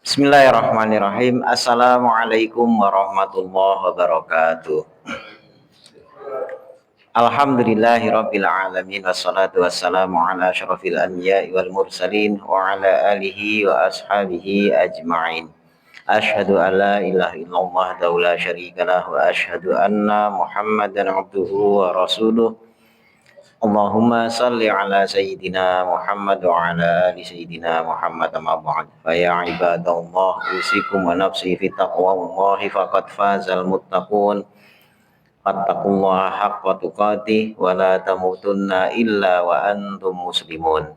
Bismillahirrahmanirrahim. Assalamualaikum warahmatullahi wabarakatuh. Alhamdulillahirabbil alamin wassalatu wassalamu ala asyrafil anbiya'i wal mursalin wa ala alihi wa ashabihi ajma'in. Asyhadu an la ilaha illallah wa la syarikalah wa asyhadu anna Muhammadan abduhu wa rasuluh. Allahumma salli ala sayyidina Muhammad wa ala ali sayyidina Muhammad amma ba'd. Fa ya ibadallah usikum wa nafsi fi taqwallahi faqad fazal muttaqun. Fattaqullaha haqqa tuqatih wa la tamutunna illa wa antum muslimun.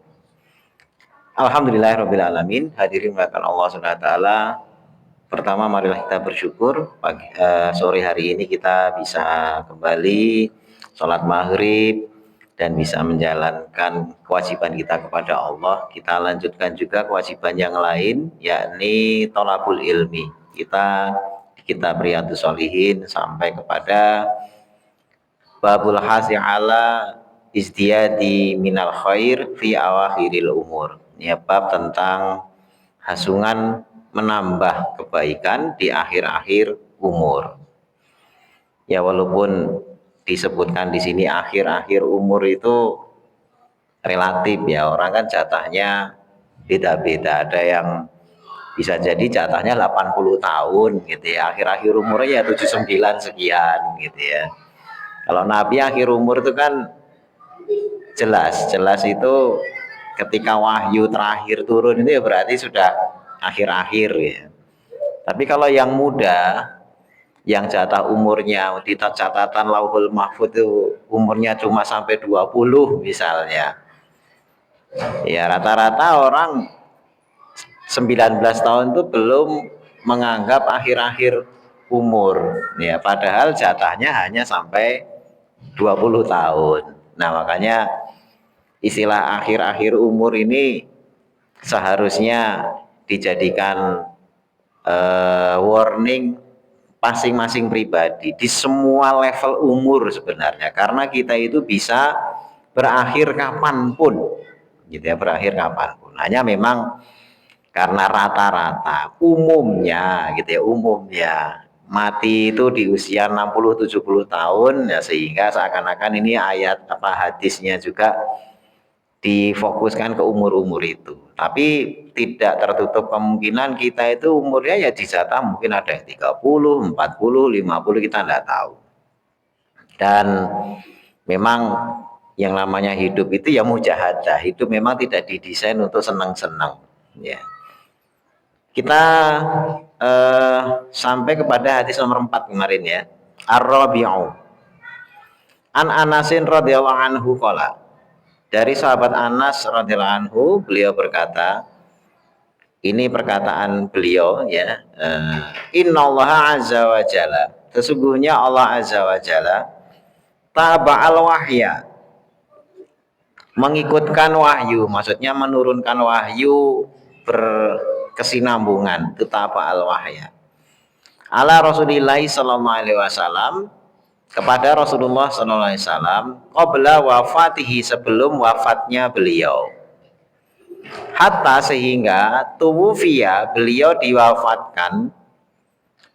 Alhamdulillahirabbil alamin. Hadirin melakukan Allah Subhanahu wa taala. Pertama marilah kita bersyukur sore hari ini kita bisa kembali sholat maghrib dan bisa menjalankan kewajiban kita kepada Allah. Kita lanjutkan juga kewajiban yang lain, yakni thalabul ilmi. Kita di kitab Riyadhus Shalihin sampai kepada babul hasi ala izdiyadi minal khair fi awakhiril umur. Ini bab tentang hasungan menambah kebaikan di akhir-akhir umur. Ya walaupun disebutkan di sini akhir-akhir umur itu relatif ya, orang kan jatahnya beda-beda, ada yang bisa jadi jatahnya 80 tahun gitu ya, akhir-akhir umurnya ya 79 sekian gitu ya. Kalau Nabi akhir umur itu kan jelas itu ketika wahyu terakhir turun itu ya berarti sudah akhir-akhir ya. Tapi kalau yang muda yang jatah umurnya di catatan Lauhul Mahfuz itu umurnya cuma sampai 20 misalnya. Ya rata-rata orang 19 tahun itu belum menganggap akhir-akhir umur. Ya padahal jatahnya hanya sampai 20 tahun. Nah, makanya istilah akhir-akhir umur ini seharusnya dijadikan warning masing-masing pribadi di semua level umur sebenarnya, karena kita itu bisa berakhir kapanpun gitu ya, berakhir kapanpun. Hanya memang karena rata-rata umumnya gitu ya, umumnya mati itu di usia 60-70 tahun ya, sehingga seakan-akan ini ayat apa hadisnya juga difokuskan ke umur-umur itu. Tapi tidak tertutup kemungkinan kita itu umurnya ya dijatah mungkin ada yang 30, 40, 50, kita tidak tahu. Dan memang yang namanya hidup itu ya mujahadah. Hidup memang tidak didesain untuk senang-senang ya. Kita sampai kepada hadis nomor 4 kemarin ya. Ar-Rabi'u An Anasin radhiyallahu anhu qala. Dari sahabat Anas radhiyallahu anhu, beliau berkata, ini perkataan beliau ya, innallaha azza wa jalla, sesungguhnya Allah azza wa jalla taba'al wahya, mengikutkan wahyu, maksudnya menurunkan wahyu berkesinambungan, itu taba'al wahya ala Rasulillah sallallahu alaihi wasallam, kepada Rasulullah sallallahu alaihi wasallam qabla wafatihi, sebelum wafatnya beliau, hatta sehingga tuwufiya, beliau diwafatkan,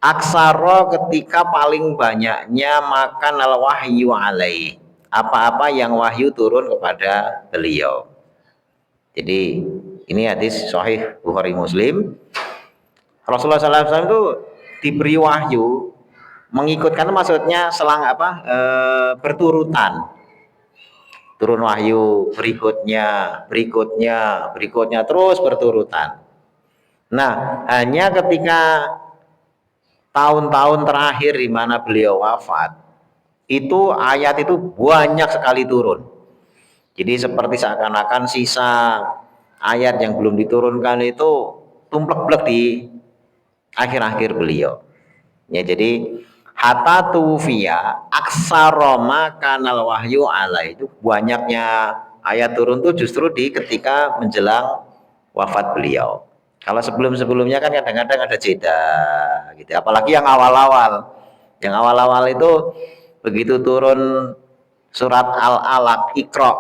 aksara ketika paling banyaknya makan al wahyu alaih, apa-apa yang wahyu turun kepada beliau. Jadi ini hadis sahih Bukhari Muslim. Rasulullah sallallahu alaihi wasallam itu diberi wahyu, mengikutkan maksudnya selang berturutan, turun wahyu berikutnya terus berturutan. Nah, hanya ketika tahun-tahun terakhir di mana beliau wafat, itu ayat itu banyak sekali turun. Jadi seperti seakan-akan sisa ayat yang belum diturunkan itu tumplek-blek di akhir-akhir beliau. Ya, jadi hatta tufiya aksaroma kanal wahyu ala, itu banyaknya Ayat turun tuh justru di ketika menjelang wafat beliau. Kalau sebelum-sebelumnya kan kadang-kadang ada jeda gitu. Apalagi yang awal-awal. Yang awal-awal itu begitu turun surat Al-Alaq, Iqra.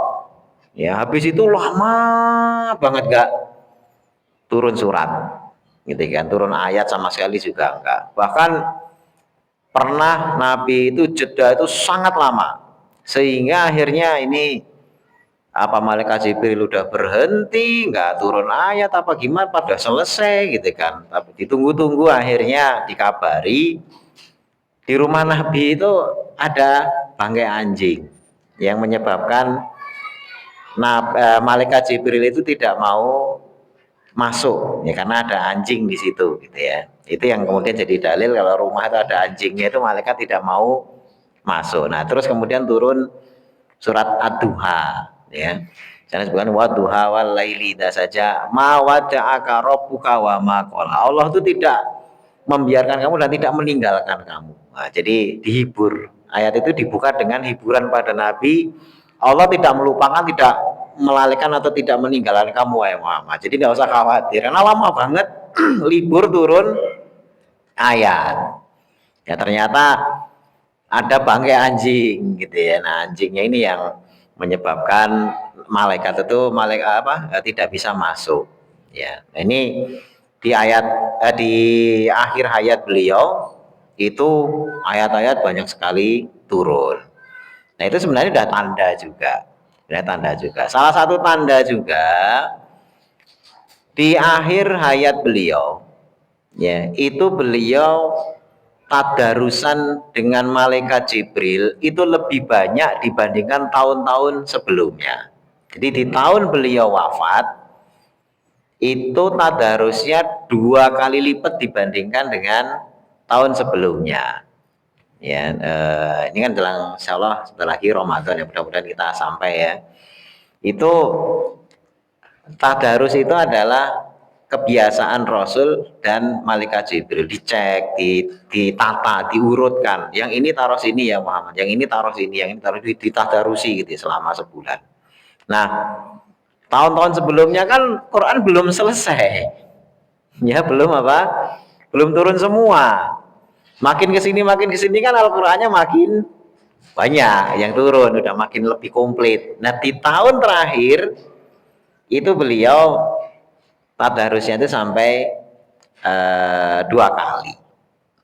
Ya, habis itu lama banget gak turun surat. Gitu kan, turun ayat sama sekali juga enggak. Bahkan pernah Nabi itu jeda itu sangat lama. Sehingga akhirnya ini apa malaikat Jibril udah berhenti, nggak turun ayat apa gimana, pada selesai gitu kan. Tapi ditunggu-tunggu akhirnya dikabari di rumah Nabi itu ada bangkai anjing yang menyebabkan malaikat Jibril itu tidak mau masuk ya karena ada anjing di situ gitu ya. Itu yang kemudian jadi dalil kalau rumah itu ada anjingnya itu malaikat tidak mau masuk. Nah, terus kemudian turun surat Ad-Duha ya. Jangan sebutkan wadduha wal laili saja ma wada'aka rabbuka wa ma qala. Allah itu tidak membiarkan kamu dan tidak meninggalkan kamu. Nah, jadi dihibur. Ayat itu dibuka dengan hiburan pada Nabi. Allah tidak melupakan, tidak melalaikan atau tidak meninggalkan kamu wahai Muhammad. Jadi nggak usah khawatir. Karena lama banget libur turun ayat. Ya ternyata ada bangkai anjing gitu ya. Nah, anjingnya ini yang menyebabkan malaikat itu tidak bisa masuk. Ya, nah, ini di ayat di akhir hayat beliau itu ayat-ayat banyak sekali turun. Nah, itu sebenarnya sudah tanda juga. Sudah tanda juga. Salah satu tanda juga di akhir hayat beliau ya, itu beliau tadarusan dengan malaikat Jibril itu lebih banyak dibandingkan tahun-tahun sebelumnya. Jadi di tahun beliau wafat itu tadarusnya 2 kali lipat dibandingkan dengan tahun sebelumnya. Ya, ini kan insya Allah sebentar lagi Ramadan ya, mudah-mudahan kita sampai ya. Itu tadarus itu adalah kebiasaan Rasul dan malaikat Jibril, dicek, ditata, diurutkan. Yang ini taruh sini ya Muhammad, yang ini taruh sini, yang ini taruh ditadarusi gitu selama sebulan. Nah, tahun-tahun sebelumnya kan Quran belum selesai. Ya, belum apa? Belum turun semua. Makin ke sini kan Al-Qur'annya makin banyak yang turun, udah makin lebih komplit. Nah, di tahun terakhir itu beliau tadarusnya itu sampai 2 kali.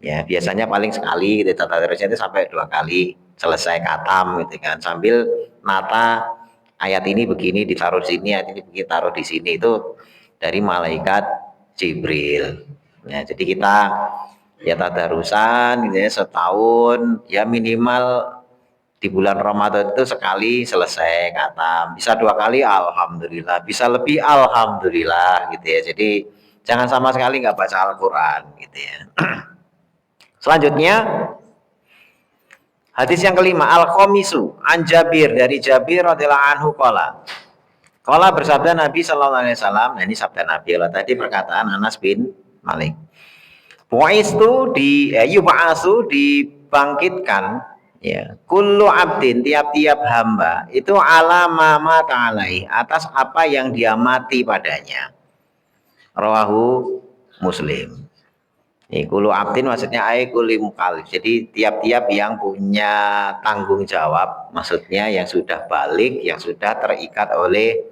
Ya, biasanya paling sekali gitu, tadarusnya itu sampai 2 kali selesai katam gitu kan. Sambil nata ayat ini begini ditaruh di sini, ayat ini begini taruh di sini, itu dari malaikat Jibril. Ya, jadi kita ya tadarusan gitu ya, setahun ya minimal di bulan Ramadan itu sekali selesai khatam, bisa 2 kali alhamdulillah, bisa lebih alhamdulillah gitu ya. Jadi jangan sama sekali nggak baca Al-Quran gitu ya. Selanjutnya hadis yang kelima, al-khomisu an Jabir, dari Jabir radhiyallahu anhu qala bersabda Nabi sallallahu alaihi wasallam. Nah, ini sabda Nabi, kalau tadi perkataan Anas bin Malik. Buaistu yub'asu, dibangkitkan ya, kullu abdin, tiap-tiap hamba itu ala ma ta'alai, atas apa yang dia mati padanya. Rawahu Muslim. Ini kullu abdin maksudnya kulli mukallaf. Jadi tiap-tiap yang punya tanggung jawab, maksudnya yang sudah balik, yang sudah terikat oleh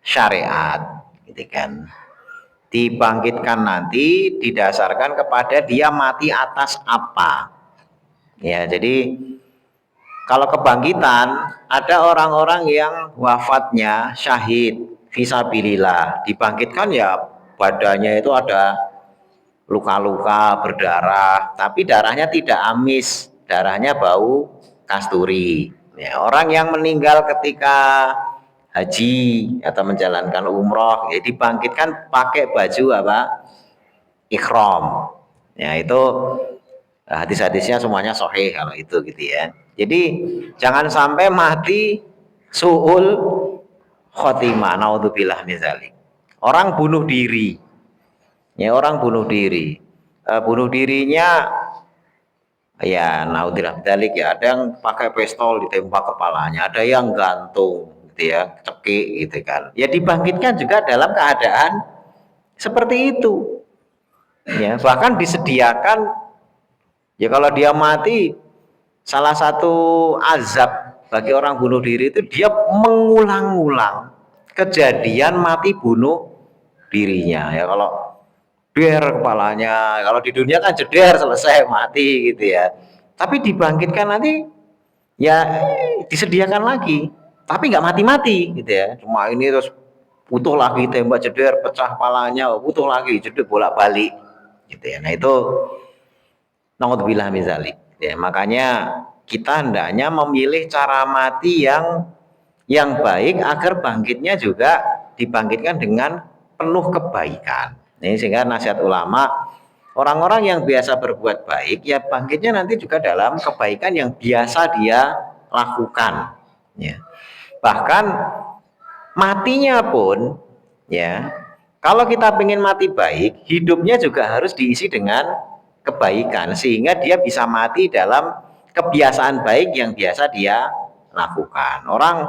syariat gitu kan. Dibangkitkan nanti didasarkan kepada dia mati atas apa. Ya, jadi kalau kebangkitan ada orang-orang yang wafatnya syahid fisabilillah, dibangkitkan ya badannya itu ada luka-luka berdarah, tapi darahnya tidak amis, darahnya bau kasturi. Ya, orang yang meninggal ketika haji atau menjalankan umroh ya dibangkitkan pakai baju apa, ikhram ya. Itu hadis-hadisnya semuanya sahih kalau itu gitu ya. Jadi jangan sampai mati suul khotimah, naudzubillah misalnya orang bunuh diri ya, orang bunuh diri, bunuh dirinya ya naudzubillah dzalik ya, ada yang pakai pistol ditembak kepalanya, ada yang gantung gitu ya, cekik gitu kan. Ya dibangkitkan juga dalam keadaan seperti itu. Ya, bahkan disediakan ya kalau dia mati, salah satu azab bagi orang bunuh diri itu dia mengulang-ulang kejadian mati bunuh dirinya. Ya kalau der kepalanya, kalau di dunia kan jeder selesai mati gitu ya. Tapi dibangkitkan nanti ya disediakan lagi, tapi nggak mati-mati gitu ya. Cuma ini terus butuh lagi tembak jeder, pecah kepalanya, butuh lagi jeder bolak-balik gitu ya. Nah itu naudzubillah mizalik. Ya, makanya kita hendaknya memilih cara mati yang baik agar bangkitnya juga dibangkitkan dengan penuh kebaikan. Ini sehingga nasihat ulama, orang-orang yang biasa berbuat baik ya bangkitnya nanti juga dalam kebaikan yang biasa dia lakukan. Ya. Bahkan matinya pun ya kalau kita ingin mati baik, hidupnya juga harus diisi dengan kebaikan sehingga dia bisa mati dalam kebiasaan baik yang biasa dia lakukan. Orang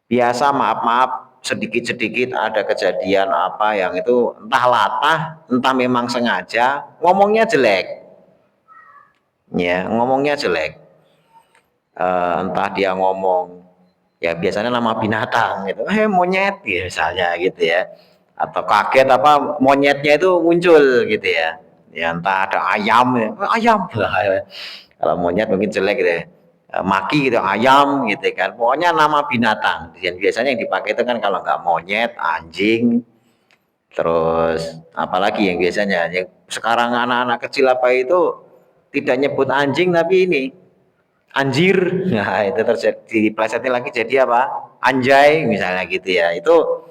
biasa maaf-maaf sedikit-sedikit ada kejadian apa yang itu entah latah, entah memang sengaja, ngomongnya jelek. Ya, ngomongnya jelek. Entah dia ngomong ya biasanya nama binatang gitu, monyet ya, misalnya gitu ya. Atau kaget apa monyetnya itu muncul gitu ya. Ya entah ada ayam ya, ayam. Kalau monyet mungkin jelek gitu ya. Maki gitu ayam gitu kan. Pokoknya nama binatang. Dan biasanya yang dipakai itu kan kalau nggak monyet, anjing, terus apalagi yang biasanya yang sekarang anak-anak kecil apa itu tidak nyebut anjing tapi ini anjir. Nah itu terjadi diplesetin lagi jadi apa, anjay misalnya gitu ya. Itu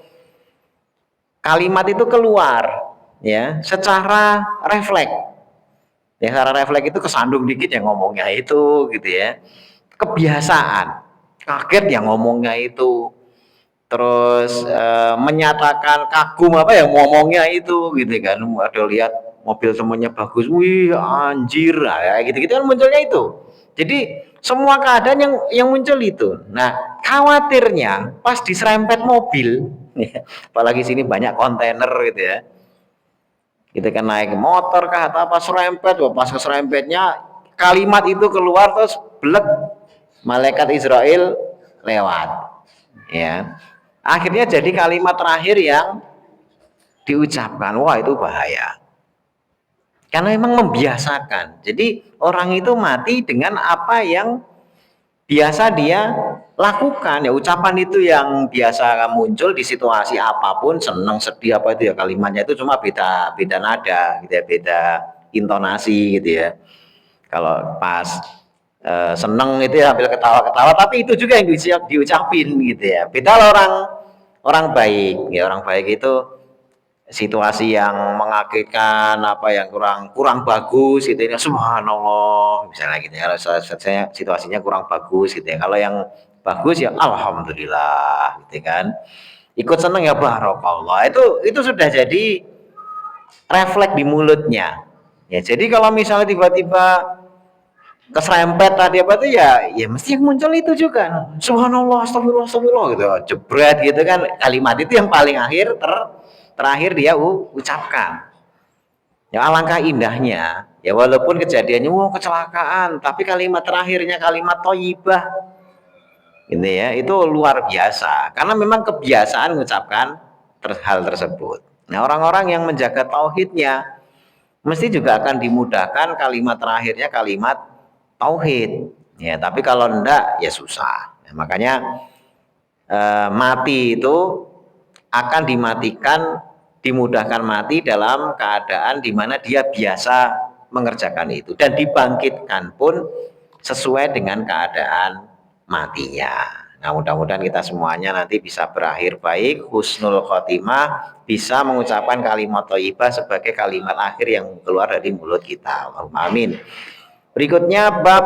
kalimat itu keluar ya secara refleks ya, secara refleks itu kesandung dikit yang ngomongnya itu gitu ya, kebiasaan kaget yang ngomongnya itu, terus menyatakan kagum apa yang ngomongnya itu gitu kan. Ada lihat mobil semuanya bagus, wih anjir, nah, ya gitu-gitu kan munculnya itu. Jadi semua keadaan yang muncul itu. Nah khawatirnya pas diserempet mobil ya, apalagi sini banyak kontainer gitu ya, kita kan naik motor kah atau apa serempet, pas keserempetnya kalimat itu keluar terus blek, malaikat Israel lewat ya, akhirnya jadi kalimat terakhir yang diucapkan. Wah itu bahaya karena memang membiasakan. Jadi orang itu mati dengan apa yang biasa dia lakukan ya, ucapan itu yang biasa muncul di situasi apapun, senang sedih apa itu ya kalimatnya itu cuma beda beda nada gitu ya, beda intonasi gitu ya. Kalau pas seneng itu ya sambil ketawa-ketawa, tapi itu juga yang diucapin gitu ya. Beda lah orang baik ya, orang baik itu situasi yang mengagetkan apa yang kurang bagus gitu ya, subhanallah misalnya gitu ya. Kalau saya situasinya kurang bagus gitu ya, kalau yang bagus ya alhamdulillah gitu kan, ikut seneng ya barakallah, itu sudah jadi refleks di mulutnya ya. Jadi kalau misalnya tiba-tiba keserempet tadi apa tuh ya mesti yang muncul itu juga subhanallah astagfirullah astagfirullah gitu, jebret gitu kan, kalimat itu yang paling terakhir dia ucapkan. Ya alangkah indahnya ya, walaupun kejadiannya kecelakaan tapi kalimat terakhirnya kalimat thayyibah ini ya, itu luar biasa karena memang kebiasaan mengucapkan hal tersebut. Nah orang-orang yang menjaga tauhidnya mesti juga akan dimudahkan kalimat terakhirnya kalimat tauhid ya, tapi kalau enggak ya susah ya, makanya mati itu akan dimatikan, dimudahkan mati dalam keadaan di mana dia biasa mengerjakan itu, dan dibangkitkan pun sesuai dengan keadaan matinya. Nah mudah-mudahan kita semuanya nanti bisa berakhir baik, husnul khotimah, bisa mengucapkan kalimat thayyibah sebagai kalimat akhir yang keluar dari mulut kita. Allahumma amin. Berikutnya bab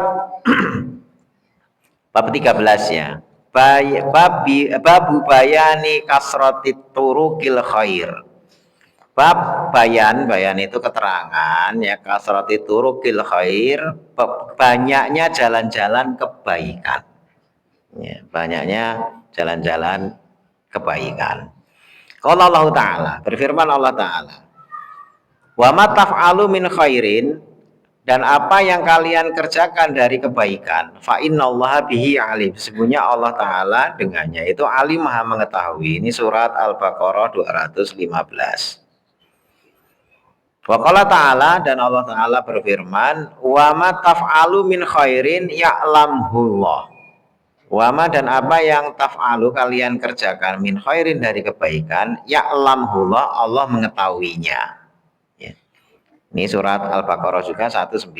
13 ya. Babu bayani kasratit turukil khair. Bab bayan itu keterangan ya, kasratit turukil khair, banyaknya jalan-jalan kebaikan. Ya, banyaknya jalan-jalan kebaikan. Qala Allah Ta'ala, berfirman Allah Ta'ala, wa ma taf'alu min khairin, dan apa yang kalian kerjakan dari kebaikan, fa innallaha bihi alim, sesungguhnya Allah Ta'ala dengannya itu alim, maha mengetahui. Ini surat Al-Baqarah 215. Wa qala ta'ala, dan Allah Ta'ala berfirman, wa ma taf'alu min khairin ya'lamhullah. Wa ma, dan apa yang taf'alu kalian kerjakan min khairin dari kebaikan, ya'lamhullah, Allah mengetahuinya. Ya. Ini surat Al-Baqarah juga 197.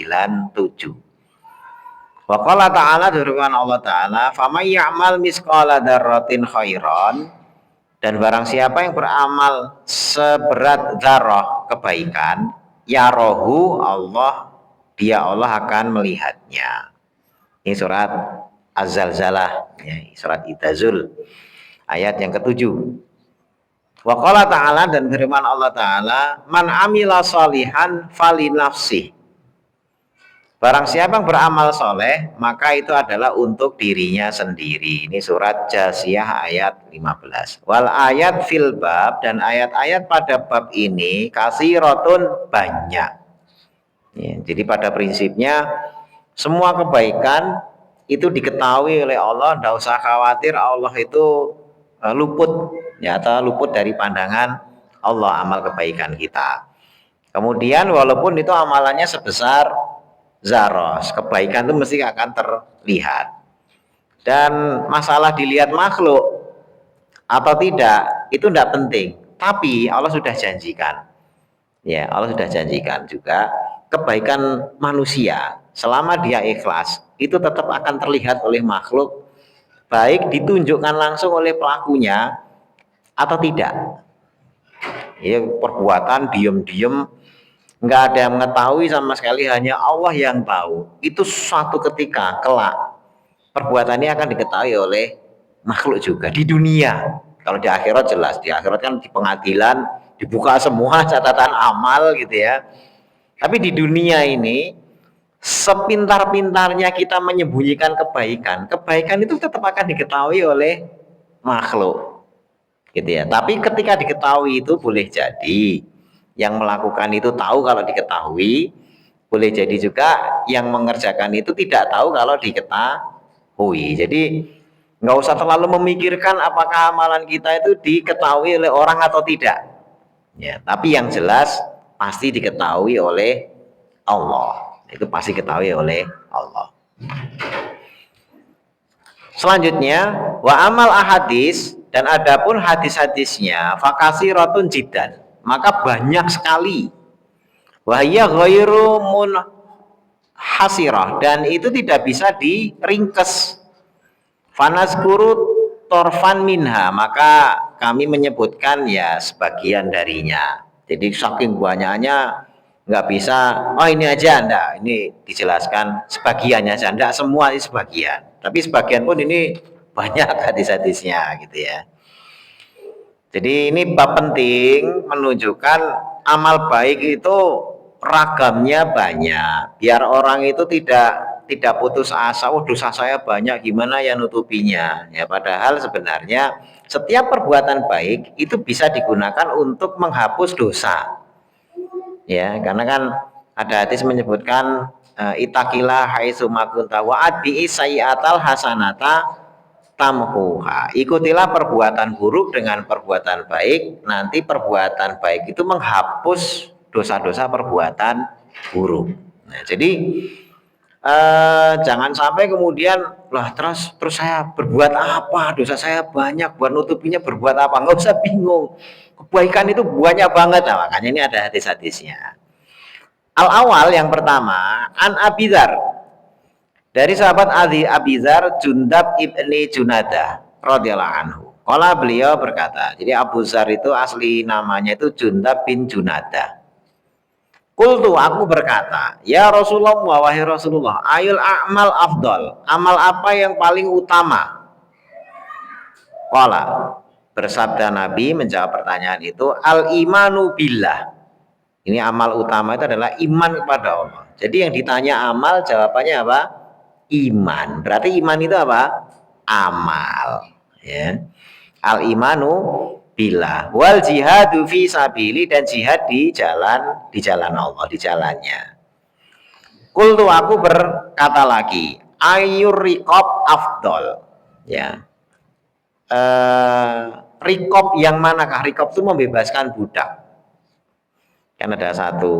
Wa qala ta'ala, firman Allah Ta'ala, faman ya'mal misqala dzarratin khairan, dan barang siapa yang beramal seberat dzarrah kebaikan, yarahu, Allah, dia Allah akan melihatnya. Ini surat Az-Zalzalah, ya, surat Itazul, ayat yang ke-7. Wa qala ta'ala, dan firman Allah Ta'ala, man amila sholihan fali nafsih, barang siapa yang beramal soleh, maka itu adalah untuk dirinya sendiri. Ini surat Jasiyah ayat 15. Wal ayat fil bab, dan ayat-ayat pada bab ini katsirotun, banyak. Ya, jadi pada prinsipnya semua kebaikan itu diketahui oleh Allah, tidak usah khawatir Allah itu luput, ya, atau luput dari pandangan Allah amal kebaikan kita. Kemudian walaupun itu amalannya sebesar zaros, kebaikan itu mesti akan terlihat. Dan masalah dilihat makhluk atau tidak itu tidak penting, tapi Allah sudah janjikan, ya, Allah sudah janjikan juga kebaikan manusia selama dia ikhlas itu tetap akan terlihat oleh makhluk, baik ditunjukkan langsung oleh pelakunya atau tidak. Ya, perbuatan diem-diem, nggak ada yang mengetahui sama sekali, hanya Allah yang tahu. Itu suatu ketika kelak perbuatannya akan diketahui oleh makhluk juga di dunia. Kalau di akhirat jelas, di akhirat kan di pengadilan dibuka semua catatan amal gitu ya. Tapi di dunia ini sepintar-pintarnya kita menyembunyikan kebaikan, kebaikan itu tetap akan diketahui oleh makhluk gitu ya. Tapi ketika diketahui itu boleh jadi yang melakukan itu tahu kalau diketahui, boleh jadi juga yang mengerjakan itu tidak tahu kalau diketahui. Jadi nggak usah terlalu memikirkan apakah amalan kita itu diketahui oleh orang atau tidak. Ya, tapi yang jelas pasti diketahui oleh Allah. Itu pasti diketahui oleh Allah. Selanjutnya, wa amal ahadis, dan adapun hadis-hadisnya, fakasiratun jiddan, maka banyak sekali. Wahya ghairu munhasirah, dan itu tidak bisa diringkes. Fanazkuru torfan minha, maka kami menyebutkan ya sebagian darinya. Jadi saking banyaknya nggak bisa, oh ini aja, enggak, ini dijelaskan sebagiannya aja, enggak semua, ini sebagian. Tapi sebagian pun ini banyak hadis-hadisnya gitu ya. Jadi ini bab penting menunjukkan amal baik itu ragamnya banyak. Biar orang itu tidak putus asa, oh dosa saya banyak, gimana ya nutupinya. Ya, padahal sebenarnya setiap perbuatan baik itu bisa digunakan untuk menghapus dosa. Ya, karena kan ada hadis menyebutkan itaqilah haitsu makunta wa adbi sayyi'atal hasanata tamhuha. Ikutilah perbuatan buruk dengan perbuatan baik, nanti perbuatan baik itu menghapus dosa-dosa perbuatan buruk. Nah, jadi jangan sampai kemudian lah terus saya berbuat apa, dosa saya banyak, buat nutupinya berbuat apa, nggak usah bingung, kebaikan itu banyak banget. Nah, makanya ini ada hadis-hadisnya. Al-awal, yang pertama, an Abizar, dari sahabat Abizar Jundab ibni Junadah radhiyallahu anhu. Kala beliau berkata, jadi Abu Zar itu asli namanya itu Jundab bin Junadah. Qultu, aku berkata, ya Rasulullah, wahai Rasulullah, ayul a'mal afdal, amal apa yang paling utama? Qala, bersabda Nabi menjawab pertanyaan itu, al imanu billah. Ini amal utama itu adalah iman kepada Allah. Jadi yang ditanya amal, jawabannya apa? Iman. Berarti iman itu apa? amal, ya. Al imanu billah wal jihadu fi sabili, dan jihad di jalan Allah, di jalannya. Kultu, aku berkata lagi, ayur rikob afdol, ya. Rikob yang manakah? Rikob itu membebaskan budak. Kan ada satu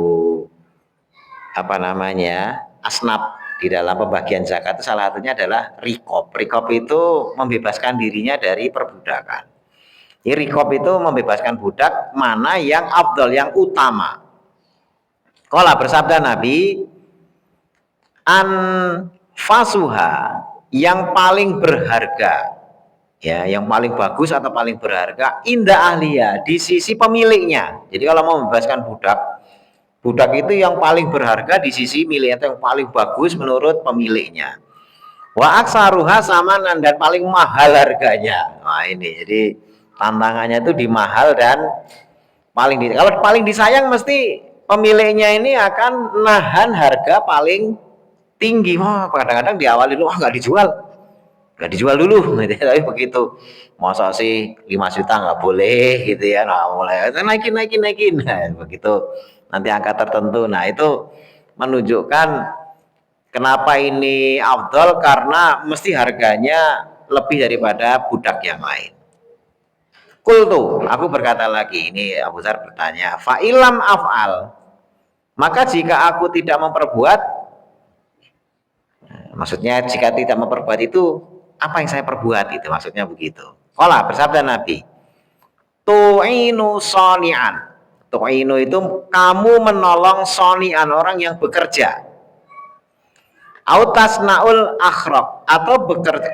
asnaf di dalam pembagian zakat itu, salah satunya adalah rikob. Rikob itu membebaskan dirinya dari perbudakan. Jadi rikob itu membebaskan budak mana yang afdol, yang utama. Qala, bersabda Nabi, an fasuha, yang paling berharga, ya, yang paling bagus atau paling berharga, indah ahliya, di sisi pemiliknya. Jadi kalau mau membebaskan budak itu yang paling berharga di sisi miliknya, itu yang paling bagus menurut pemiliknya. Wa aksaruha samanan, dan paling mahal harganya. Nah ini, jadi tantangannya itu di mahal dan kalau paling disayang mesti pemiliknya ini akan nahan harga paling tinggi. Wah, kadang-kadang di awal itu nggak dijual dulu gitu ya. Tapi begitu masa sih 5 juta nggak boleh gitu ya, nah mulai naikin, nah, begitu nanti angka tertentu, nah itu menunjukkan kenapa ini afdol, karena mesti harganya lebih daripada budak yang lain. Kultu, aku berkata lagi, ini Abu Dzar bertanya, fa'ilam af'al, maka jika aku tidak memperbuat, maksudnya jika tidak memperbuat itu, apa yang saya perbuat itu, maksudnya begitu. Qala, bersabda Nabi, tu'inu soni'an. Tu'inu itu kamu menolong soni'an, orang yang bekerja. Autasnaul akhrok, atau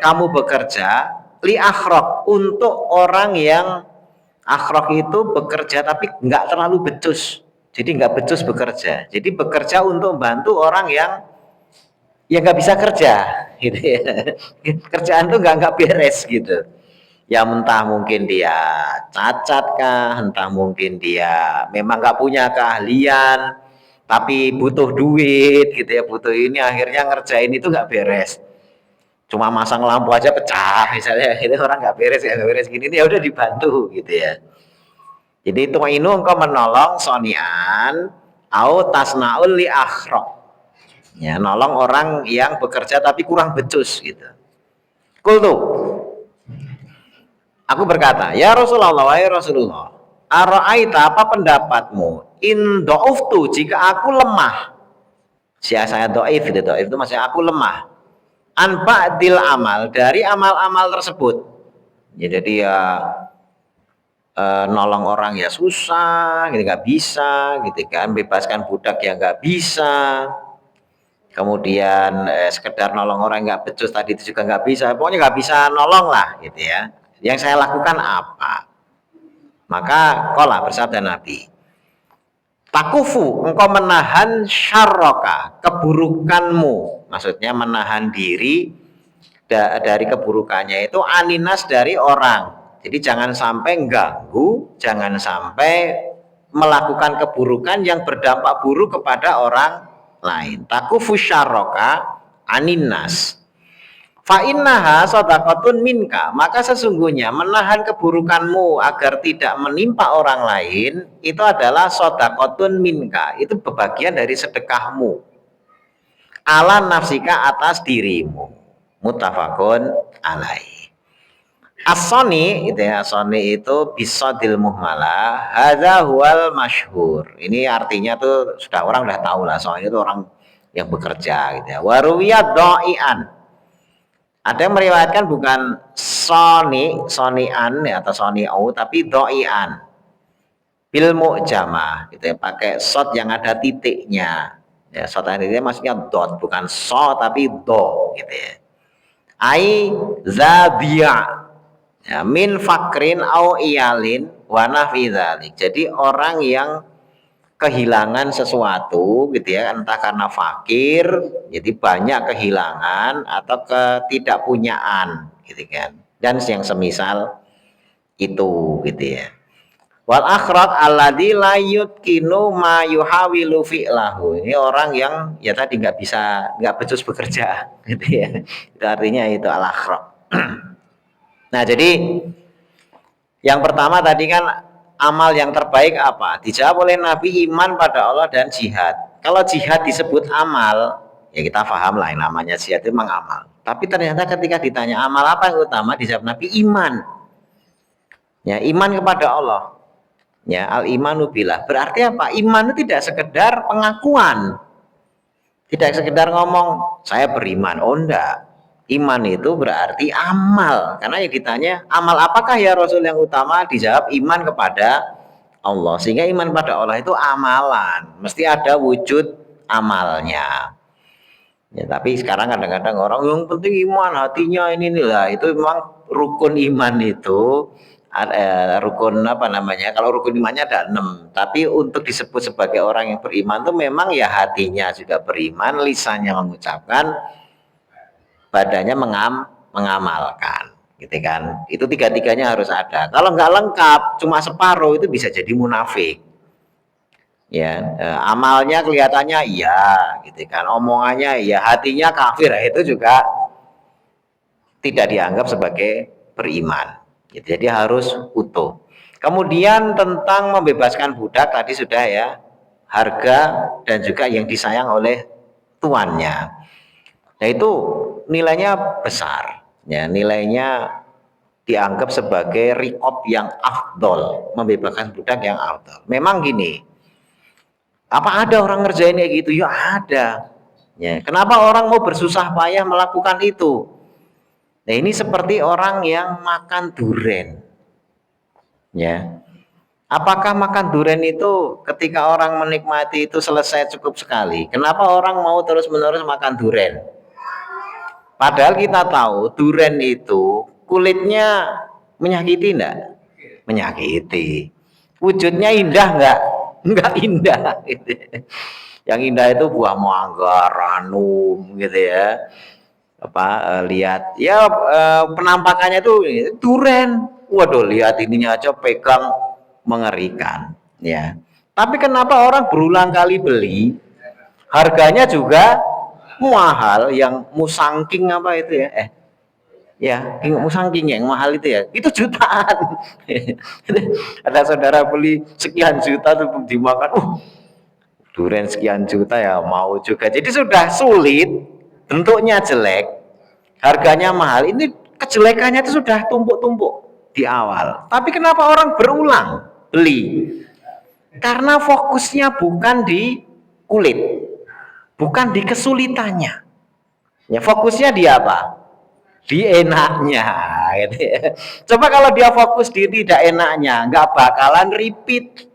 kamu bekerja li akhrok, untuk orang yang akhrok itu bekerja tapi nggak terlalu becus. Jadi nggak becus bekerja. Jadi bekerja untuk membantu orang yang nggak bisa kerja, gitu ya. Kerjaan tuh nggak beres gitu. Ya entah mungkin dia cacat kah, entah mungkin dia memang nggak punya keahlian, tapi butuh duit gitu ya, butuh ini, akhirnya ngerjain itu nggak beres. Cuma masang lampu aja pecah misalnya, itu orang nggak beres gini, ya udah dibantu gitu ya. Jadi itu engkau menolong sonian au tasnaul li akhrok, ya, nolong orang yang bekerja tapi kurang becus gitu. Kultu, aku berkata, ya Rasulullah, wahai Rasulullah, ara'aita, apa pendapatmu, in do'uftu, jika aku lemah. Saya do'if itu maksudnya aku lemah, an ba'dil amal, dari amal-amal tersebut. Ya, jadi ya nolong orang ya susah, gitu, nggak bisa, gitu kan, bebaskan budak ya nggak bisa, kemudian sekedar nolong orang nggak becus tadi itu juga nggak bisa, pokoknya nggak bisa nolong lah, gitu ya. Yang saya lakukan apa? Maka qala, bersabda Nabi, takufu, engkau menahan syarroka, keburukanmu, maksudnya menahan diri dari keburukannya itu, aninas, dari orang. Jadi jangan sampai ganggu, jangan sampai melakukan keburukan yang berdampak buruk kepada orang lain. Takufu syarroka aninas. Fa innaha shadaqatun minka, maka sesungguhnya menahan keburukanmu agar tidak menimpa orang lain itu adalah shadaqatun minka, itu bagian dari sedekahmu. Ala nafsika, atas dirimu. Muttafaqun alaih. As-soni itu ya, soni itu bisodil muhmalah, hadza huwal masyhur. Ini artinya tuh sudah orang udah tahu lah, soni itu orang yang bekerja gitu ya. Waruwiyad do'ian, ada yang meriwayatkan bukan sonian ya, atau soni'u, tapi do'ian bil mu'jamah gitu ya, pakai shot yang ada titiknya ya. Shot yang ada titiknya maksudnya dot, bukan so tapi do gitu ya. Ai zabiya, ya, min fakrin au iyalin wa nahwi dzalik. Jadi orang yang kehilangan sesuatu gitu ya, entah karena fakir, jadi banyak kehilangan, atau ketidakpunyaan gitu kan, dan yang semisal itu gitu ya. Wal akhraq alladzi la yutkinu ma yuhawilu fi'lahu, ini orang yang ya tadi nggak becus bekerja gitu ya, itu artinya itu al akhraq. Nah, jadi yang pertama tadi kan amal yang terbaik apa? Dijawab oleh Nabi, iman pada Allah dan jihad. Kalau jihad disebut amal, ya kita paham lah yang namanya jihad itu memang amal. Tapi ternyata ketika ditanya amal apa yang utama, dijawab Nabi iman. Ya, iman kepada Allah. Ya, al imanu billah. Berarti apa? Iman itu tidak sekedar pengakuan. Tidak sekedar ngomong saya beriman. Oh enggak. Iman itu berarti amal. Karena yang ditanya, amal apakah ya Rasul yang utama? Dijawab iman kepada Allah. Sehingga iman pada Allah itu amalan. Mesti ada wujud amalnya. Ya, tapi sekarang kadang-kadang orang yang penting iman, hatinya ini nih lah. Itu memang rukun iman itu rukun apa namanya? Kalau rukun imannya ada 6. Tapi untuk disebut sebagai orang yang beriman itu memang ya hatinya juga beriman, lisannya mengucapkan, badannya mengamalkan, gitu kan? Itu tiga-tiganya harus ada. Kalau nggak lengkap, cuma separuh itu bisa jadi munafik. Ya, amalnya kelihatannya iya, gitu kan? Omongannya iya, hatinya kafir, itu juga tidak dianggap sebagai beriman. Jadi harus utuh. Kemudian tentang membebaskan budak tadi sudah ya, harga dan juga yang disayang oleh tuannya. Nah itu nilainya besar, ya nilainya dianggap sebagai riqab yang afdol, membebaskan budak yang afdol. Memang gini, apa ada orang ngerjain kayak gitu? Ya ada. Ya, kenapa orang mau bersusah payah melakukan itu? Nah ini seperti orang yang makan duren. Ya, apakah makan duren itu ketika orang menikmati itu selesai cukup sekali? Kenapa orang mau terus-menerus makan duren? Padahal kita tahu duren itu kulitnya menyakiti enggak? Menyakiti. Wujudnya indah enggak? Enggak indah. Gitu. Yang indah itu buah mangga, ranum gitu ya. Lihat ya penampakannya tuh duren. Waduh, lihat ininya aja pegang mengerikan ya. Tapi kenapa orang berulang kali beli? Harganya juga mahal, yang musangking apa itu ya? Ya, musangking yang mahal itu ya. Itu jutaan. Ada saudara beli sekian juta tuh dimakan. Durian sekian juta ya mau juga. Jadi sudah sulit, bentuknya jelek, harganya mahal. Ini kejelekannya itu sudah tumpuk-tumpuk di awal. Tapi kenapa orang berulang beli? Karena fokusnya bukan di kulit, bukan di kesulitannya. Ya fokusnya di apa? Di enaknya. Gitu ya. Coba kalau dia fokus di tidak enaknya, nggak bakalan repeat.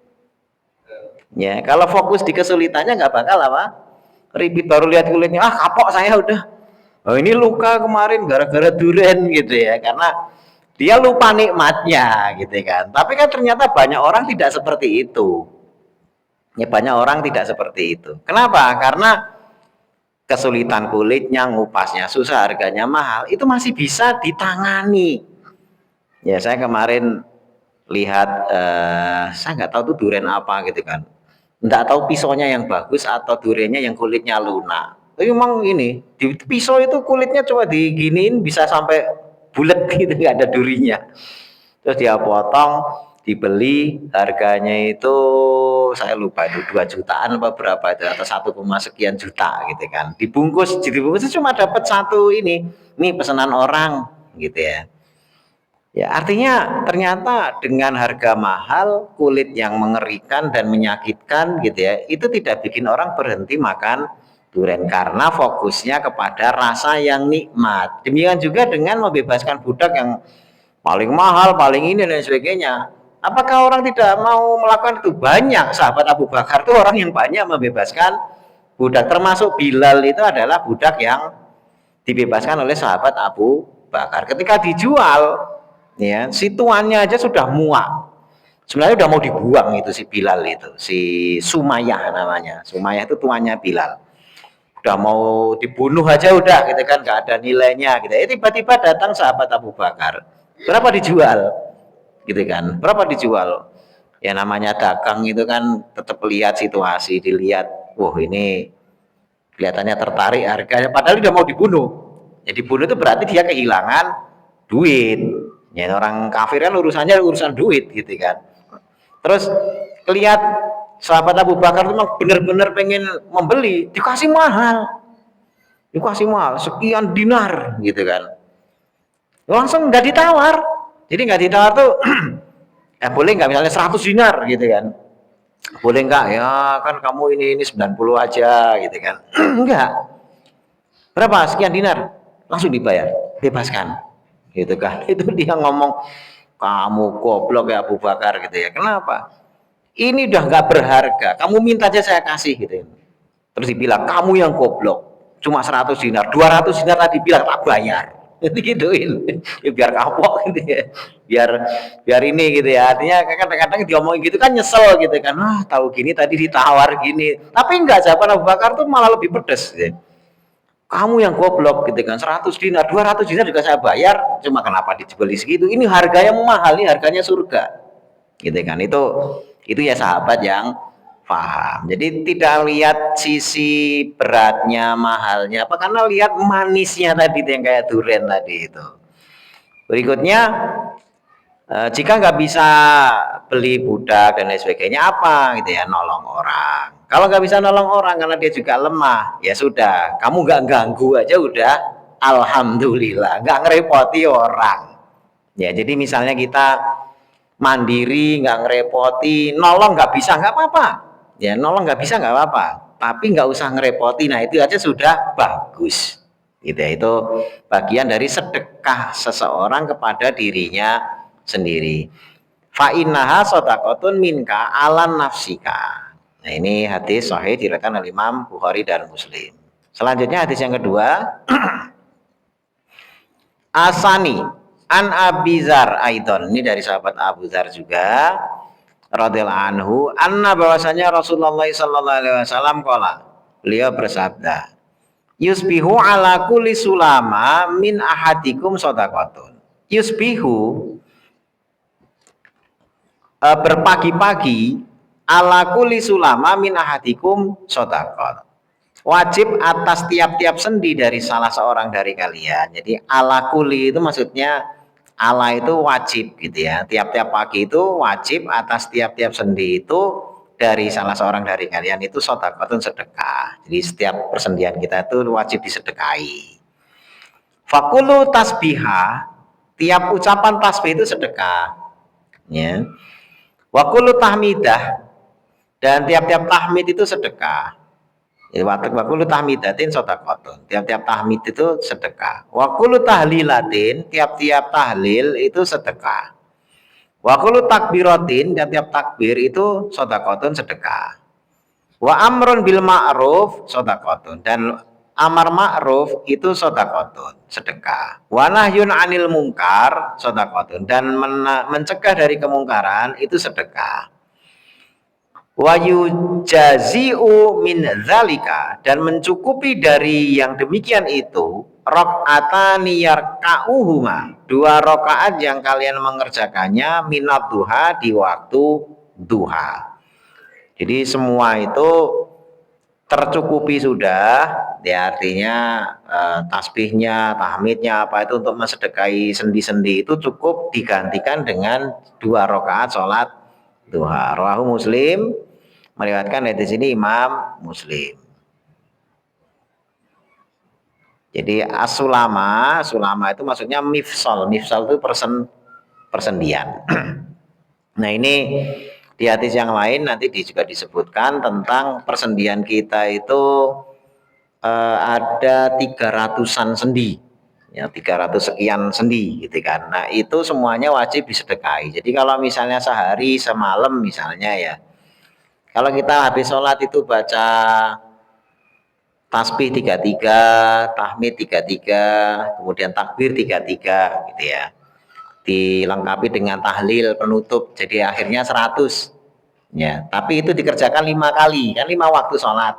Ya, kalau fokus di kesulitannya nggak bakal apa? Repeat, baru lihat kulitnya, kapok saya udah. Oh ini luka kemarin gara-gara duren gitu ya, karena dia lupa nikmatnya gitu kan. Tapi kan ternyata banyak orang tidak seperti itu. Ya banyak orang tidak seperti itu. Kenapa? Karena kesulitan kulitnya, ngupasnya susah, harganya mahal, itu masih bisa ditangani. Ya saya kemarin lihat, saya nggak tahu tuh duren apa gitu kan. Nggak tahu pisaunya yang bagus atau durennya yang kulitnya lunak. Tapi memang ini di pisau itu kulitnya coba diginiin bisa sampai bulat gitu, nggak ada durinya. Terus dia potong, dibeli, harganya itu saya lupa itu 2 jutaan apa berapa itu, atau 1, sekian juta gitu kan. Dibungkus cuma dapat satu ini pesanan orang gitu ya. Ya, artinya ternyata dengan harga mahal, kulit yang mengerikan dan menyakitkan gitu ya, itu tidak bikin orang berhenti makan durian karena fokusnya kepada rasa yang nikmat. Demikian juga dengan membebaskan budak yang paling mahal, paling ini dan sebagainya. Apakah orang tidak mau melakukan itu? Banyak sahabat Abu Bakar itu orang yang banyak membebaskan budak, termasuk Bilal itu adalah budak yang dibebaskan oleh sahabat Abu Bakar. Ketika dijual, ya si tuannya aja sudah muak. Sebenarnya udah mau dibuang itu si Bilal itu, si Sumayyah namanya. Sumayyah itu tuannya Bilal. Udah mau dibunuh aja udah gitu kan, nggak ada nilainya gitu. Tiba-tiba datang sahabat Abu Bakar. Berapa dijual? Gitu kan. Berapa dijual? Ya namanya dagang itu kan tetap lihat situasi, dilihat, wah ini kelihatannya tertarik harganya, padahal udah mau dibunuh. Ya dibunuh itu berarti dia kehilangan duit. Ya orang kafir kan urusannya urusan duit gitu kan. Terus lihat sahabat Abu Bakar itu memang benar-benar pengen membeli, dikasih mahal sekian dinar gitu kan. Langsung nggak ditawar. Jadi nggak ditawar tuh, boleh nggak misalnya 100 dinar gitu kan. Boleh nggak ya kan kamu ini 90 aja gitu kan. Enggak. Berapa? Sekian dinar. Langsung dibayar, bebaskan. Gitu kan. Itu dia ngomong, kamu goblok ya Abu Bakar gitu ya. Kenapa? Ini udah nggak berharga. Kamu minta aja saya kasih gitu. Terus dibilang kamu yang goblok. Cuma 100 dinar, 200 dinar tadi bilang tak bayar. Jadi gituin. Ya, biar kapok gitu ya. Biar biar ini gitu ya. Artinya kadang-kadang diomongin gitu kan nyesel gitu kan. Wah, tahu gini tadi ditawar gini. Tapi enggak, jawaban Abu Bakar tuh malah lebih pedes gitu. Kamu yang goblok gitu kan, 100 dinar, 200 dinar juga saya bayar, cuma kenapa dijual segitu? Ini harganya mahal, ini harganya surga. Gitu kan. Itu ya sahabat yang paham. Jadi tidak lihat sisi beratnya, mahalnya, apa karena lihat manisnya tadi yang kayak durian tadi itu. Berikutnya, jika nggak bisa beli budak dan lain sebagainya, apa gitu ya, nolong orang. Kalau nggak bisa nolong orang karena dia juga lemah, ya sudah, kamu nggak ganggu aja udah, alhamdulillah, nggak ngerepoti orang. Ya, jadi misalnya kita mandiri, nggak ngerepoti, nolong nggak bisa nggak apa-apa. Ya, nolong nggak bisa nggak apa-apa, tapi nggak usah ngerepoti. Nah, itu aja sudah bagus. Gitu ya, itu bagian dari sedekah seseorang kepada dirinya sendiri. Fa innaha shadaqatun minka alan nafsika. Nah, ini hadis sahih diriwayatkan oleh Imam Bukhari dan Muslim. Selanjutnya hadis yang kedua, Asani an Abizar Aidon, ini dari sahabat Abu Dzar juga radhiyallahu anhu, anna bahwasanya Rasulullah sallallahu alaihi wasallam qala, beliau bersabda, yusbihu ala kulli sulama min ahadikum shadaqatun. Yusbihu, berpagi-pagi, ala kulli sulama min ahadikum shadaqat. Wajib atas tiap-tiap sendi dari salah seorang dari kalian. Jadi ala kulli itu maksudnya ala itu wajib gitu ya. Tiap-tiap pagi itu wajib atas tiap-tiap sendi itu dari salah seorang dari kalian itu shadaqatun, sedekah. Jadi setiap persendian kita itu wajib disedekahi. Fakulu tasbihah, tiap ucapan tasbih itu sedekah. Ya. Wakulu tahmidah, dan tiap-tiap tahmid itu sedekah. Ya, wakulu tahmidatin shadaqatun, tiap-tiap tahmid itu sedekah. Wakulu tahlilatin, tiap-tiap tahlil itu sedekah. Wakulu takbiratin, tiap-tiap takbir itu shadaqatun, sedekah. Wa amrun bil ma'ruf shadaqatun, dan amar ma'ruf itu shadaqatun, sedekah. Wa nahyun 'anil munkar shadaqatun, dan mencegah dari kemungkaran itu sedekah. Wa yujazi'u min dzalika, dan mencukupi dari yang demikian itu rakaatani yarka'uhuma, 2 rakaat yang kalian mengerjakannya minat duha, di waktu duha. Jadi semua itu tercukupi sudah, ya artinya tasbihnya, tahmidnya apa itu untuk mensedekahi sendi-sendi itu cukup digantikan dengan 2 rakaat sholat duha. Rawahu Muslim, meriwayatkan dari sini Imam Muslim. Jadi as-sulama, sulama itu maksudnya mifsal itu persendian. Nah, ini di hadis yang lain nanti juga disebutkan tentang persendian kita itu ada 300-an sendi, ya 300 sekian sendi gitu kan. Nah, itu semuanya wajib disedekahi. Jadi kalau misalnya sehari semalam misalnya ya, kalau kita habis sholat itu baca tasbih 33, tahmid 33, kemudian takbir 33 gitu ya, dilengkapi dengan tahlil penutup, jadi akhirnya 100 ya. Tapi itu dikerjakan 5 kali, kan 5 waktu sholat,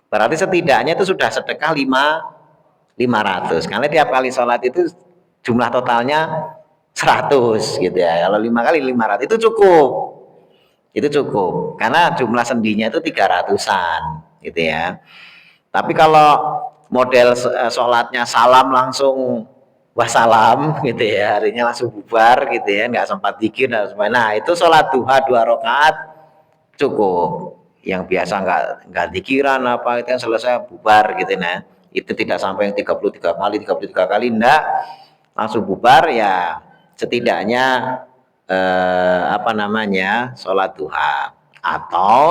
berarti setidaknya itu sudah sedekah 500, karena tiap kali sholat itu jumlah totalnya 100 gitu ya. Kalau 5 kali 500 itu cukup karena jumlah sendinya itu 300-an gitu ya. Tapi kalau model sholatnya salam langsung wassalam gitu ya, harinya langsung bubar gitu ya, nggak sempat zikir dan sebagainya. Nah itu sholat duha 2 rakaat cukup. Yang biasa nggak zikiran apa itu yang selesai bubar gitu. Nah itu tidak sampai yang 33 kali enggak, langsung bubar ya, setidaknya apa namanya, sholat duha. Atau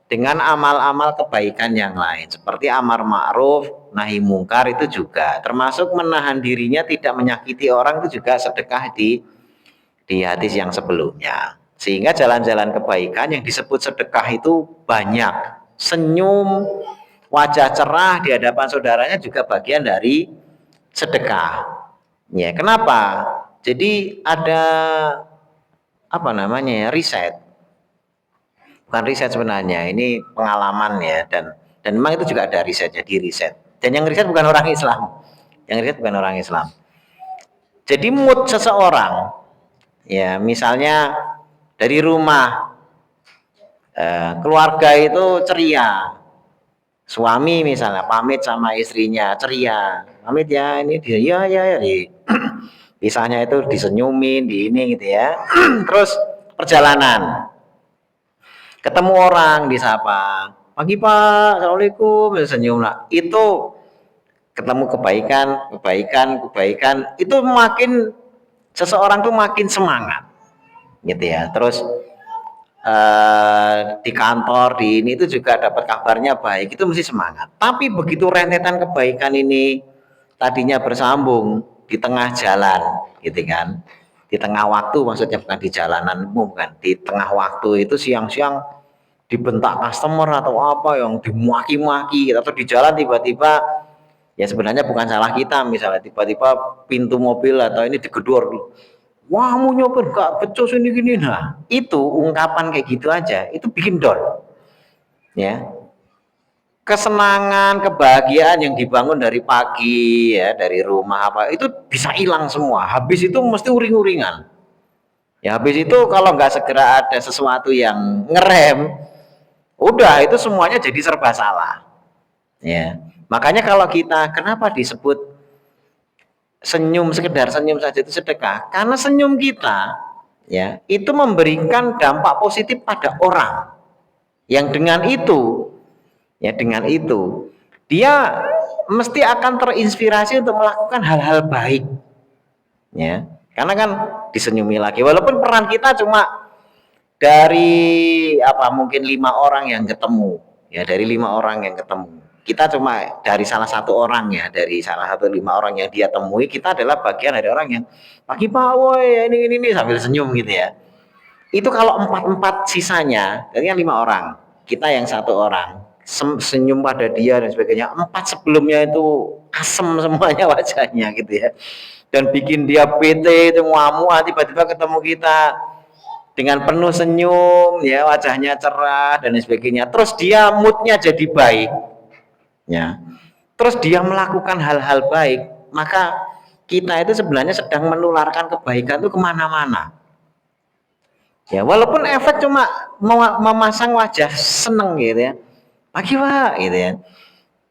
dengan amal-amal kebaikan yang lain seperti amar ma'ruf nahi mungkar, itu juga termasuk menahan dirinya tidak menyakiti orang, itu juga sedekah di hadis yang sebelumnya. Sehingga jalan-jalan kebaikan yang disebut sedekah itu banyak. Senyum, wajah cerah di hadapan saudaranya juga bagian dari sedekah. Ya, kenapa? Jadi ada apa namanya ya, riset. Bukan riset sebenarnya, ini pengalaman ya, dan memang itu juga ada risetnya, di riset. Dan yang riset bukan orang Islam. Yang riset bukan orang Islam. Jadi mood seseorang, ya misalnya dari rumah, keluarga itu ceria, suami misalnya pamit sama istrinya ceria, pamit ya ini dia ya di pisahnya itu disenyumin di ini gitu ya. Terus perjalanan, ketemu orang disapa, pagi pak, assalamualaikum, senyum lah, itu ketemu kebaikan itu makin seseorang tuh makin semangat gitu ya. Terus di kantor di ini itu juga dapat kabarnya baik, itu mesti semangat. Tapi begitu rentetan kebaikan ini tadinya bersambung di tengah jalan gitu kan, di tengah waktu, maksudnya bukan di jalanan umum kan, di tengah waktu itu siang-siang dibentak customer atau apa yang dimaki-maki, atau di jalan tiba-tiba ya sebenarnya bukan salah kita, misalnya tiba-tiba pintu mobil atau ini digedor, wah mau nyopir gak becus ini gini. Nah itu ungkapan kayak gitu aja itu bikin down ya. Kesenangan, kebahagiaan yang dibangun dari pagi ya, dari rumah apa itu bisa hilang semua. Habis itu mesti uring-uringan ya. Habis itu kalau nggak segera ada sesuatu yang ngerem, udah itu semuanya jadi serba salah ya. Makanya kalau kita, kenapa disebut senyum, sekedar senyum saja itu sedekah, karena senyum kita ya itu memberikan dampak positif pada orang yang dengan itu ya, dengan itu dia mesti akan terinspirasi untuk melakukan hal-hal baik ya, karena kan disenyumi lagi. Walaupun peran kita cuma dari apa, mungkin 5 orang yang ketemu ya, dari 5 orang yang ketemu kita cuma dari salah satu orang ya, dari salah satu 5 orang yang dia temui, kita adalah bagian dari orang yang pagi pak woi ini sambil senyum gitu ya. Itu kalau 4 sisanya, jadi kan 5 orang, kita yang 1 orang senyum pada dia dan sebagainya, 4 sebelumnya itu asem semuanya wajahnya gitu ya, dan bikin dia PT itu ngamuk, tiba-tiba ketemu kita dengan penuh senyum ya, wajahnya cerah dan sebagainya, terus dia moodnya jadi baik ya, terus dia melakukan hal-hal baik, maka kita itu sebenarnya sedang menularkan kebaikan itu kemana-mana ya. Walaupun efek cuma memasang wajah seneng gitu ya, pagi pak gitu ya,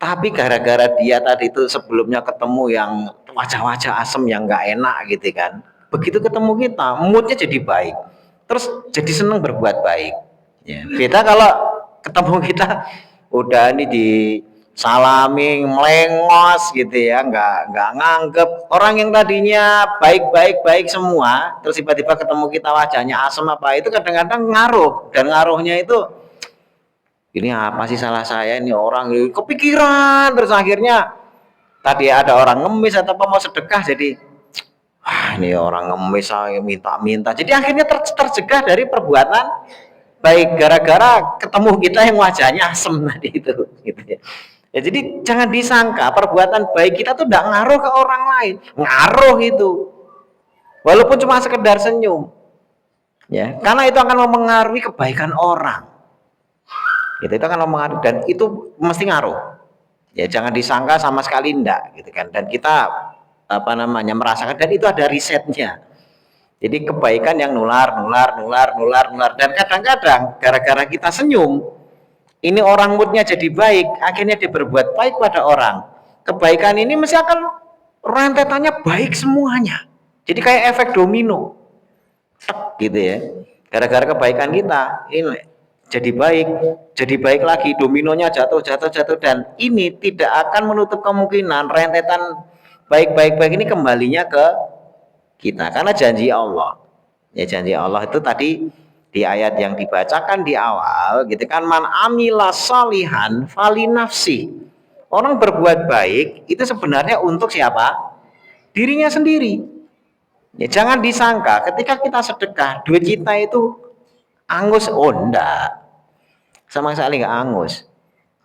tapi gara-gara dia tadi itu sebelumnya ketemu yang wajah-wajah asem yang nggak enak gitu kan, begitu ketemu kita moodnya jadi baik, terus jadi seneng berbuat baik ya. Beda kalau ketemu kita udah ini di salami melengos gitu ya, nggak nganggep orang yang tadinya baik semua, terus tiba-tiba ketemu kita wajahnya asem apa, itu kadang-kadang ngaruh, dan ngaruhnya itu ini apa sih salah saya ini orang, kepikiran terus akhirnya tadi ada orang ngemis atau mau sedekah, jadi wah ini orang ngemis saya minta-minta, jadi akhirnya tercegah dari perbuatan baik gara-gara ketemu kita yang wajahnya asem tadi itu gitu ya. Ya, jadi jangan disangka perbuatan baik kita tuh tidak ngaruh ke orang lain, ngaruh itu walaupun cuma sekedar senyum ya, karena itu akan mempengaruhi kebaikan orang gitu, itu akan mempengaruhi dan itu mesti ngaruh ya. Jangan disangka sama sekali enggak gitu kan, dan kita apa namanya merasakan, dan itu ada risetnya. Jadi kebaikan yang nular dan kadang-kadang gara-gara kita senyum ini orang moodnya jadi baik, akhirnya dia berbuat baik pada orang, kebaikan ini mesti akan rentetannya baik semuanya. Jadi kayak efek domino, gitu ya. Gara-gara kebaikan kita, ini jadi baik lagi, dominonya jatuh, jatuh, jatuh, dan ini tidak akan menutup kemungkinan rentetan baik-baik ini kembalinya ke kita, karena janji Allah. Ya, janji Allah itu tadi di ayat yang dibacakan di awal, gitu kan, man amila salihan fali nafsi. Orang berbuat baik itu sebenarnya untuk siapa? Dirinya sendiri. Ya, jangan disangka ketika kita sedekah, duit kita itu angus. Oh, enggak. Sama sekali enggak angus.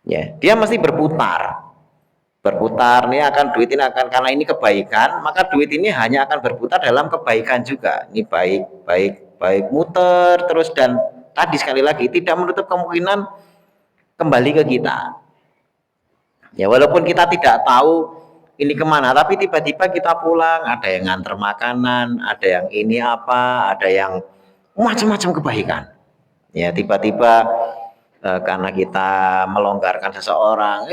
Ya, dia mesti berputar. Berputar nih, akan duit ini akan, karena ini kebaikan, maka duit ini hanya akan berputar dalam kebaikan juga. Ini baik, baik, baik, muter terus, dan tadi sekali lagi tidak menutup kemungkinan kembali ke kita. Ya, walaupun kita tidak tahu ini kemana, tapi tiba-tiba kita pulang, ada yang nganter makanan, ada yang ini apa, ada yang macam-macam kebaikan. Ya, tiba-tiba karena kita melonggarkan seseorang,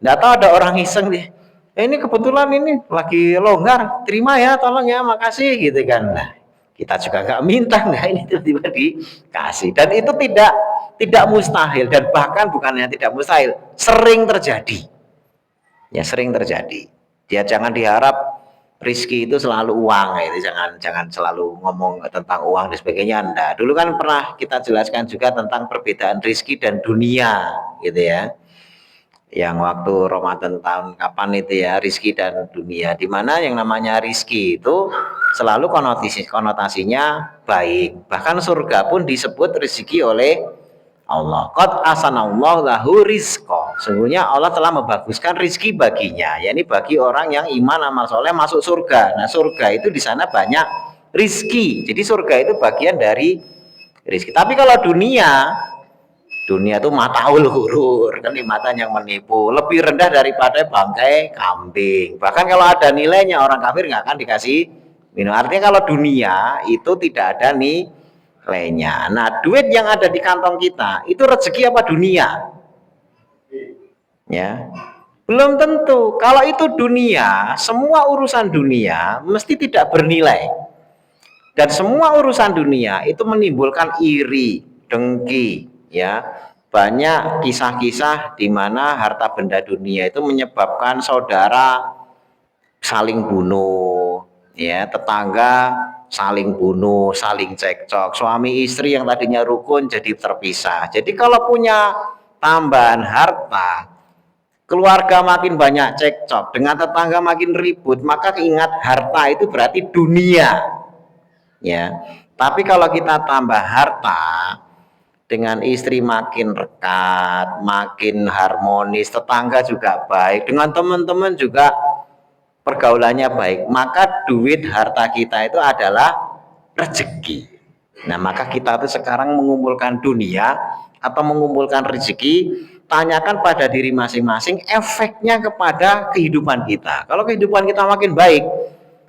nggak tahu ada orang iseng nih, ini kebetulan ini lagi longgar, terima ya, tolong ya, makasih, gitu kan. Nah, kita juga nggak minta, nah ini tiba-tiba dikasih, dan itu tidak mustahil, dan bahkan bukannya tidak mustahil, sering terjadi. Ya, sering terjadi. Dia jangan diharap rizki itu selalu uang, itu jangan selalu ngomong tentang uang dan sebagainya. Anda dulu kan pernah kita jelaskan juga tentang perbedaan rizki dan dunia, gitu ya. Yang waktu Ramadan tahun kapan itu ya, rizki dan dunia, dimana yang namanya rizki itu selalu konotasinya baik. Bahkan surga pun disebut rizki oleh Allah. Qad asanallahu lahu rizqo. Sungguhnya Allah telah membaguskan rizki baginya, yakni bagi orang yang iman amal soleh masuk surga. Nah, surga itu di sana banyak rizki. Jadi surga itu bagian dari rizki. Tapi kalau dunia itu mataul hurur, kenikmatan yang menipu, lebih rendah daripada bangkai kambing. Bahkan kalau ada nilainya, orang kafir nggak akan dikasih minum. Artinya kalau dunia itu tidak ada nilainya. Nah, duit yang ada di kantong kita itu rezeki apa dunia? Ya, belum tentu. Kalau itu dunia, semua urusan dunia mesti tidak bernilai. Dan semua urusan dunia itu menimbulkan iri, dengki, ya. Banyak kisah-kisah di mana harta benda dunia itu menyebabkan saudara saling bunuh, ya, tetangga saling bunuh, saling cekcok, suami istri yang tadinya rukun jadi terpisah. Jadi kalau punya tambahan harta, keluarga makin banyak cekcok, dengan tetangga makin ribut, maka ingat harta itu berarti dunia. Ya, tapi kalau kita tambah harta, dengan istri makin rekat, makin harmonis, tetangga juga baik, dengan teman-teman juga pergaulannya baik, maka duit harta kita itu adalah rezeki. Nah, maka kita tuh sekarang mengumpulkan dunia atau mengumpulkan rezeki, tanyakan pada diri masing-masing efeknya kepada kehidupan kita. Kalau kehidupan kita makin baik,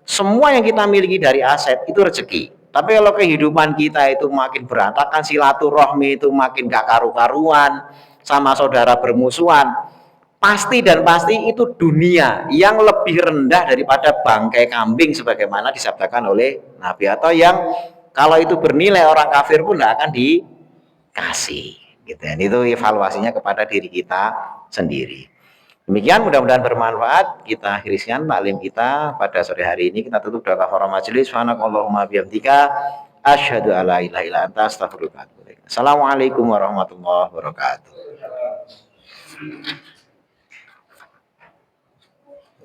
semua yang kita miliki dari aset itu rezeki. Tapi kalau kehidupan kita itu makin berantakan, silaturahmi itu makin gak karu-karuan, sama saudara bermusuhan, pasti dan pasti itu dunia yang lebih rendah daripada bangkai kambing sebagaimana disabdakan oleh Nabi, atau yang kalau itu bernilai orang kafir pun tidak akan dikasih, gitu. Dan itu evaluasinya kepada diri kita sendiri. Demikian, mudah-mudahan bermanfaat. Kita akhirkan taklim kita pada sore hari ini. Kita tutup doa kafaraah majelis. Subhanakallahumma bihamdika asyhadu alla ilaha illa anta astaghfiruka wa atubu ilaik. Assalamualaikum warahmatullahi wabarakatuh.